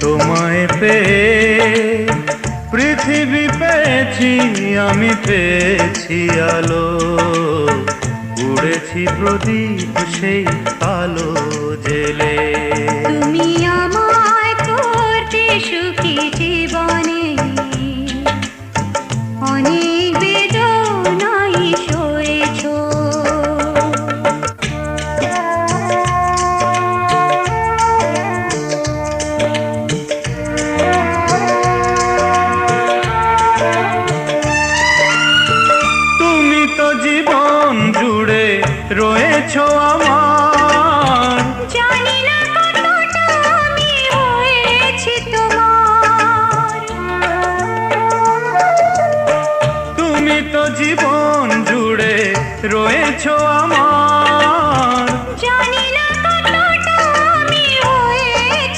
তোমায় পেয়ে পৃথিবী পেয়েছি, আমি পেয়েছি আলো। উড়েছি প্রদীপ সেই আলো জেলে। তুমি আমায় করতে সুখী জীবনে, অনেক বেদনায় সয়েছো। তুমি তো জীবন জুড়ে রয়েছো আমার, জানি না কতটা আমি হয়েছি তোমার। তুমি তো জীবন জুড়ে রয়েছো আমার।